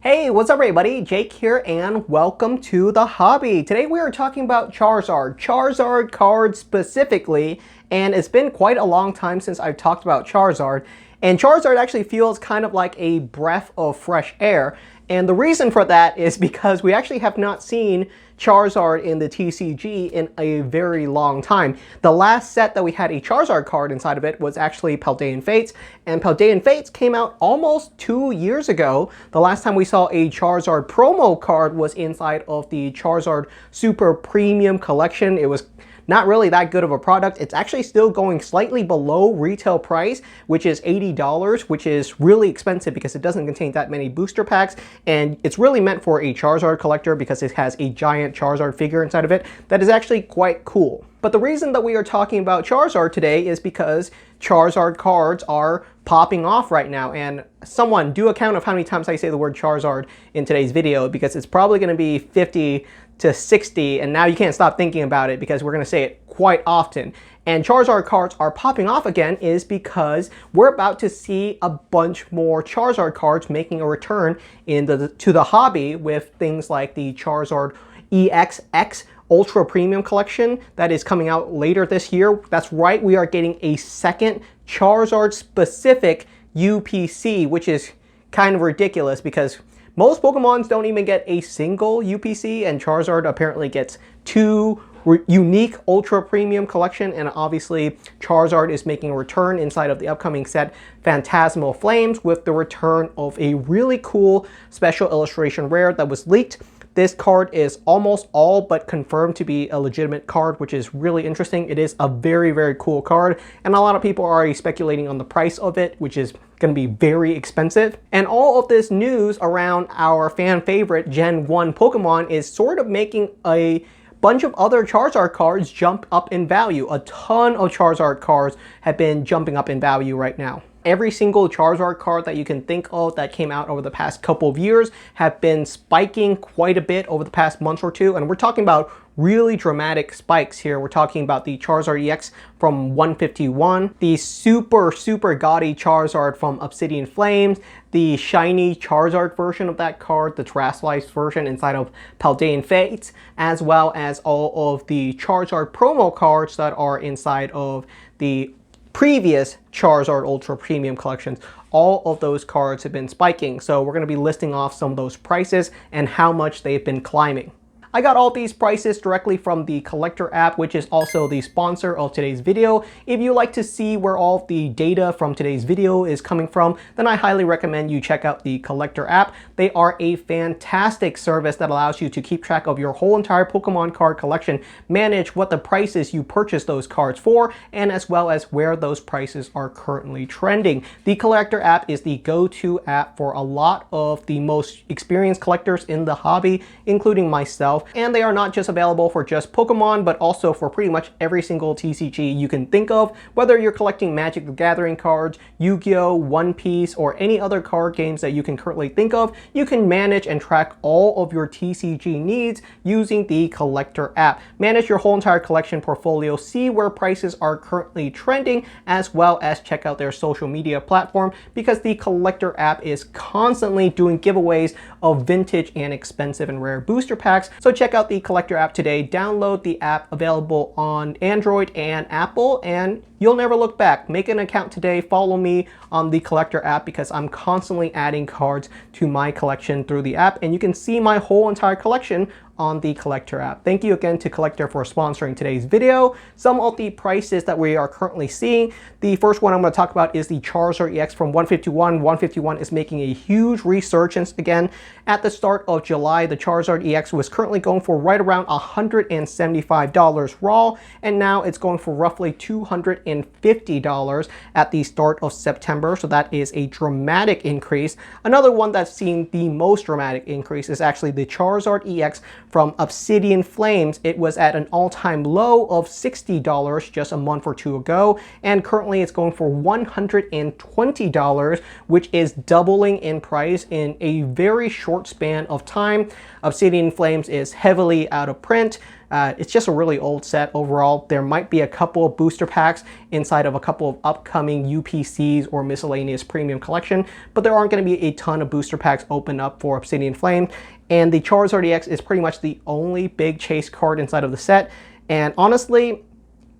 Hey, what's up everybody? Jake here and welcome to the hobby. Today we are talking about Charizard cards specifically, and it's been quite a long time since I've talked about Charizard. And Charizard actually feels kind of like a breath of fresh air. And the reason for that is because we actually have not seen Charizard in the TCG in a very long time. The last set that we had a Charizard card inside of it was actually Paldean Fates, and Paldean Fates came out almost 2 years ago. The last time we saw a Charizard promo card was inside of the Charizard Super Premium Collection. It was not really that good of a product. It's actually still going slightly below retail price, which is $80, which is really expensive because it doesn't contain that many booster packs, and it's really meant for a Charizard collector because it has a giant Charizard figure inside of it that is actually quite cool. But the reason that we are talking about Charizard today is because Charizard cards are popping off right now, and someone do a count of how many times I say the word Charizard in today's video, because it's probably going to be 50 to 60, and now you can't stop thinking about it because we're going to say it quite often. And Charizard cards are popping off again is because we're about to see a bunch more Charizard cards making a return to the hobby with things like the Charizard EXX Ultra Premium Collection that is coming out later this year. That's right, we are getting a second Charizard specific UPC, which is kind of ridiculous because most Pokemons don't even get a single UPC, and Charizard apparently gets two unique Ultra Premium Collection, and obviously Charizard is making a return inside of the upcoming set Phantasmal Flames with the return of a really cool special illustration rare that was leaked. This card is almost all but confirmed to be a legitimate card, which is really interesting. It is a very, very cool card, and a lot of people are already speculating on the price of it, which is going to be very expensive. And all of this news around our fan favorite Gen 1 Pokemon is sort of making a bunch of other Charizard cards jump up in value. A ton of Charizard cards have been jumping up in value right now. Every single Charizard card that you can think of that came out over the past couple of years have been spiking quite a bit over the past month or two, and we're talking about really dramatic spikes here. We're talking about the Charizard EX from 151, the super gaudy Charizard from Obsidian Flames, the shiny Charizard version of that card, the Terastallized version inside of Paldean Fates, as well as all of the Charizard promo cards that are inside of the previous Charizard Ultra Premium collections. All of those cards have been spiking, so we're going to be listing off some of those prices and how much they've been climbing. I got all these prices directly from the Collectr app, which is also the sponsor of today's video. If you like to see where all the data from today's video is coming from, then I highly recommend you check out the Collectr app. They are a fantastic service that allows you to keep track of your whole entire Pokemon card collection, manage what the prices you purchase those cards for, and as well as where those prices are currently trending. The Collectr app is the go-to app for a lot of the most experienced collectors in the hobby, including myself. And they are not just available for just Pokemon, but also for pretty much every single TCG you can think of. Whether you're collecting Magic the Gathering cards, Yu-Gi-Oh!, One Piece, or any other card games that you can currently think of, you can manage and track all of your TCG needs using the Collectr app. Manage your whole entire collection portfolio, see where prices are currently trending, as well as check out their social media platform, because the Collectr app is constantly doing giveaways of vintage and expensive and rare booster packs. So check out the Collectr app today. Download the app, available on Android and Apple, and you'll never look back. Make an account today. Follow me on the Collectr app because I'm constantly adding cards to my collection through the app, and you can see my whole entire collection on the Collectr app. Thank you again to Collectr for sponsoring today's video. Some of the prices that we are currently seeing. The first one I'm going to talk about is the Charizard EX from 151. 151 is making a huge resurgence again. At the start of July, the Charizard EX was currently going for right around $175 raw, and now it's going for roughly $250 at the start of September, so that is a dramatic increase. Another one that's seen the most dramatic increase is actually the Charizard EX from Obsidian Flames. It was at an all-time low of $60 just a month or two ago, and currently it's going for $120, which is doubling in price in a very short span of time. Obsidian Flames is heavily out of print. It's just a really old set overall. There might be a couple of booster packs inside of a couple of upcoming UPCs or miscellaneous premium collection, but there aren't going to be a ton of booster packs open up for Obsidian Flame. And the Charizard EX is pretty much the only big chase card inside of the set. And honestly,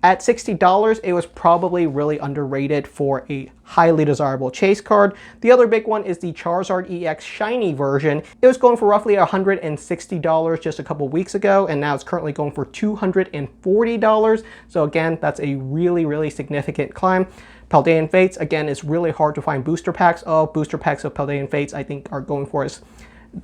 at $60, it was probably really underrated for a highly desirable chase card. The other big one is the Charizard EX Shiny version. It was going for roughly $160 just a couple weeks ago, and now it's currently going for $240. So again, that's a really, really significant climb. Paldean Fates, again, is really hard to find booster packs of. Booster packs of Paldean Fates, I think, are going for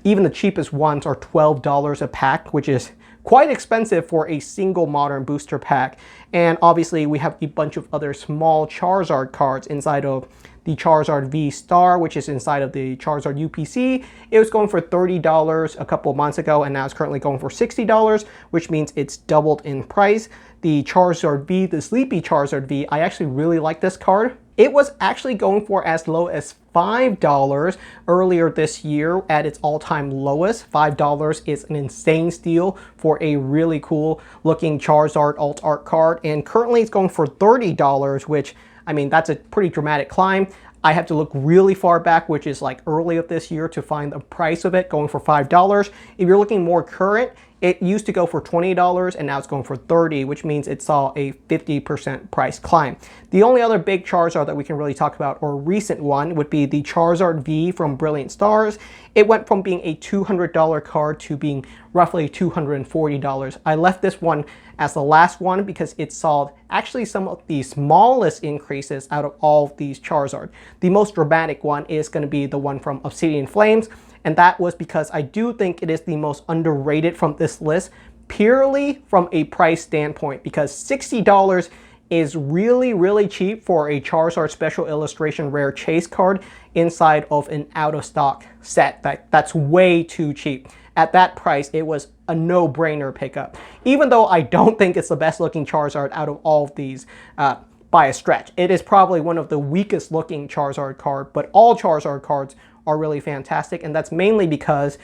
even the cheapest ones are $12 a pack, which is quite expensive for a single modern booster pack. And obviously we have a bunch of other small Charizard cards inside of the Charizard V Star, which is inside of the Charizard UPC. It was going for $30 a couple of months ago, and now it's currently going for $60, which means it's doubled in price. The Charizard V, the Sleepy Charizard V, I actually really like this card. It was actually going for as low as $5 earlier this year at its all-time lowest. $5 is an insane steal for a really cool looking Charizard alt art card, and currently it's going for $30, which, I mean, that's a pretty dramatic climb. I have to look really far back, which is like early of this year, to find the price of it going for $5. If you're looking more current, it used to go for $20 and now it's going for $30, which means it saw a 50% price climb. The only other big Charizard that we can really talk about, or recent one, would be the Charizard V from Brilliant Stars. It went from being a $200 card to being roughly $240. I left this one as the last one because it saw actually some of the smallest increases out of all of these Charizard. The most dramatic one is going to be the one from Obsidian Flames, and that was because I do think it is the most underrated from this list, purely from a price standpoint, because $60 is really, really cheap for a Charizard Special Illustration Rare Chase card inside of an out-of-stock set. That's way too cheap. At that price, it was a no-brainer pickup, even though I don't think it's the best looking Charizard out of all of these by a stretch. It is probably one of the weakest looking Charizard card, but all Charizard cards are really fantastic, and that's mainly because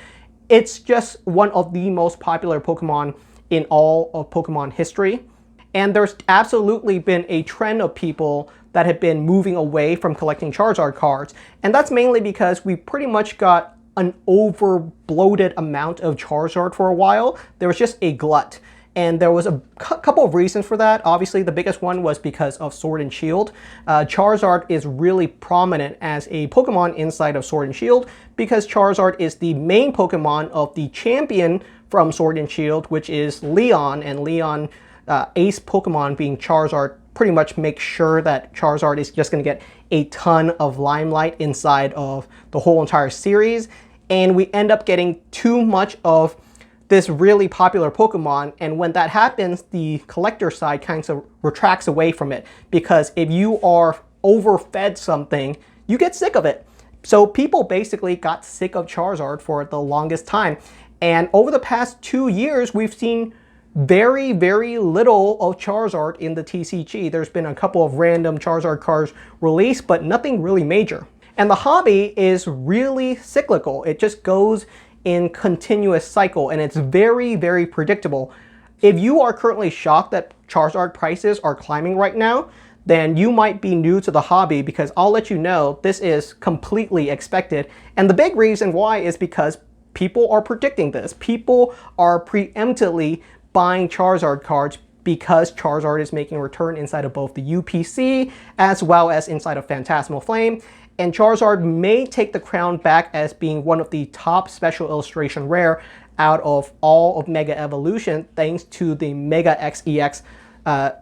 it's just one of the most popular Pokemon in all of Pokemon history. And there's absolutely been a trend of people that have been moving away from collecting Charizard cards, and that's mainly because we pretty much got an over-bloated amount of Charizard for a while. There was just a glut. And there was a couple of reasons for that. Obviously, the biggest one was because of Sword and Shield. Charizard is really prominent as a Pokemon inside of Sword and Shield because Charizard is the main Pokemon of the champion from Sword and Shield, which is Leon. And Leon, ace Pokemon being Charizard, pretty much makes sure that Charizard is just going to get a ton of limelight inside of the whole entire series. And we end up getting too much of this really popular Pokemon, and when that happens, the collector side kind of retracts away from it, because if you are overfed something, you get sick of it. So people basically got sick of Charizard for the longest time, and over the past 2 years, we've seen very, very little of Charizard in the TCG. There's been a couple of random Charizard cards released, but nothing really major. And the hobby is really cyclical. It just goes in continuous cycle, and it's very, very predictable. If you are currently shocked that Charizard prices are climbing right now, then you might be new to the hobby, because I'll let you know this is completely expected. And the big reason why is because people are predicting this. People are preemptively buying Charizard cards because Charizard is making a return inside of both the UPC as well as inside of Phantasmal Flame. And Charizard may take the crown back as being one of the top Special Illustration Rare out of all of Mega Evolution, thanks to the Mega XEX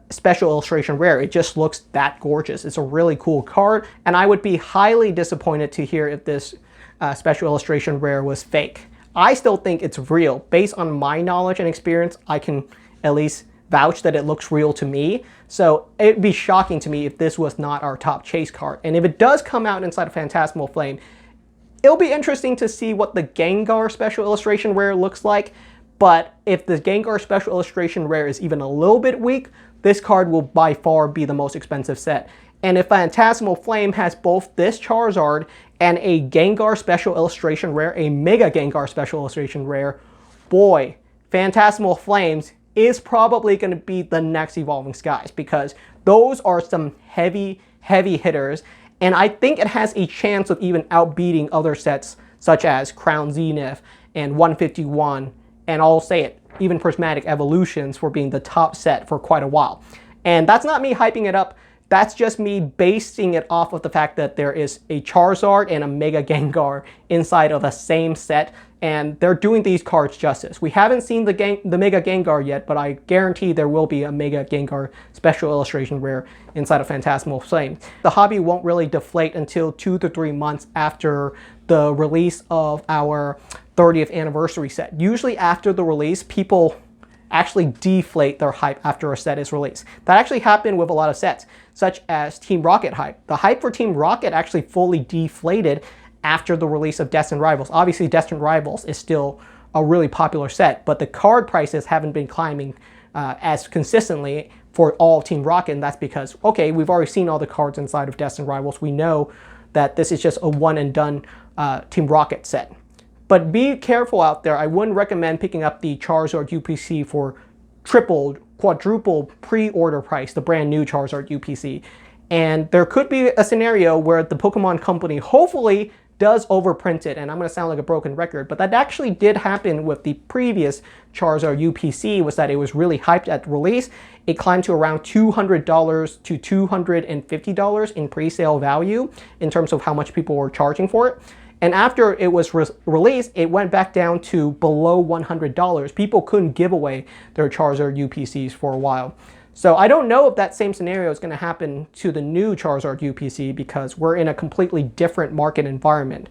Special Illustration Rare. It just looks that gorgeous. It's a really cool card, and I would be highly disappointed to hear if this Special Illustration Rare was fake. I still think it's real. Based on my knowledge and experience, I can at least vouch that it looks real to me. So it'd be shocking to me if this was not our top chase card. And if it does come out inside of Phantasmal Flame, it'll be interesting to see what the Gengar Special Illustration Rare looks like. But if the Gengar Special Illustration Rare is even a little bit weak, this card will by far be the most expensive set. And if Phantasmal Flame has both this Charizard and a Gengar Special Illustration Rare, a Mega Gengar Special Illustration Rare, boy, Phantasmal Flames is probably going to be the next Evolving Skies, because those are some heavy hitters, and I think it has a chance of even outbeating other sets such as Crown Zenith and 151, and I'll say it, even Prismatic Evolutions, for being the top set for quite a while. And that's not me hyping it up. That's just me basing it off of the fact that there is a Charizard and a Mega Gengar inside of the same set, and they're doing these cards justice. We haven't seen the Mega Gengar yet, but I guarantee there will be a Mega Gengar special illustration rare inside of Phantasmal Flame. The hobby won't really deflate until 2 to 3 months after the release of our 30th anniversary set. Usually after the release, people actually deflate their hype after a set is released. That actually happened with a lot of sets, such as Team Rocket hype. The hype for Team Rocket actually fully deflated after the release of Destined Rivals. Obviously, Destined Rivals is still a really popular set, but the card prices haven't been climbing as consistently for all of Team Rocket, and that's because, okay, we've already seen all the cards inside of Destined Rivals. We know that this is just a one and done Team Rocket set. But be careful out there. I wouldn't recommend picking up the Charizard UPC for triple, quadruple pre-order price, the brand new Charizard UPC. And there could be a scenario where the Pokemon Company hopefully does overprint it, and I'm going to sound like a broken record, but that actually did happen with the previous Charizard UPC, was that it was really hyped at release. It climbed to around $200 to $250 in pre-sale value in terms of how much people were charging for it. And after it was released, it went back down to below $100. People couldn't give away their Charizard UPCs for a while. So I don't know if that same scenario is going to happen to the new Charizard UPC, because we're in a completely different market environment.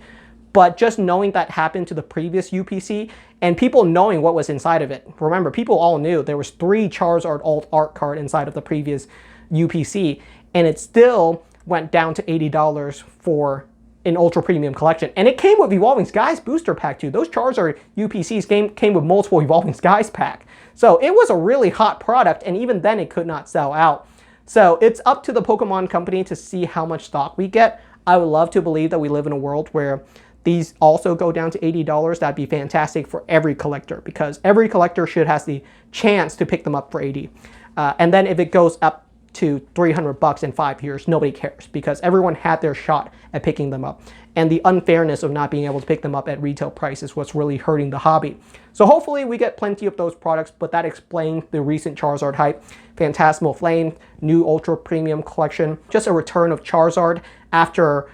But just knowing that happened to the previous UPC, and people knowing what was inside of it. Remember, people all knew there was 3 Charizard alt art card inside of the previous UPC, and it still went down to $80 for an ultra premium collection. And it came with Evolving Skies booster pack too. Those Charizard UPCs came with multiple Evolving Skies pack. So it was a really hot product, and even then it could not sell out. So it's up to the Pokemon Company to see how much stock we get. I would love to believe that we live in a world where these also go down to $80. That'd be fantastic for every collector, because every collector should have the chance to pick them up for $80. And then if it goes up to $300 in 5 years, nobody cares, because everyone had their shot at picking them up. And the unfairness of not being able to pick them up at retail price is what's really hurting the hobby. So hopefully we get plenty of those products, but that explains the recent Charizard hype. Phantasmal Flame, new ultra premium collection, just a return of Charizard after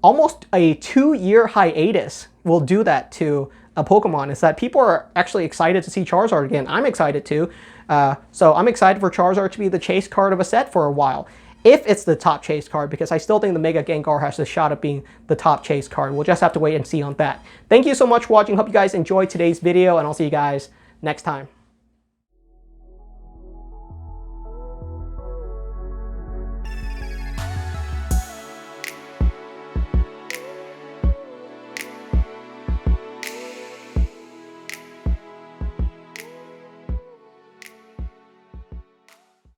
almost a 2-year hiatus will do that to a Pokemon. Is that people are actually excited to see Charizard again. I'm excited too. So I'm excited for Charizard to be the chase card of a set for a while, if it's the top chase card, because I still think the Mega Gengar has a shot at being the top chase card. We'll just have to wait and see on that. Thank you so much for watching. Hope you guys enjoyed today's video, and I'll see you guys next time.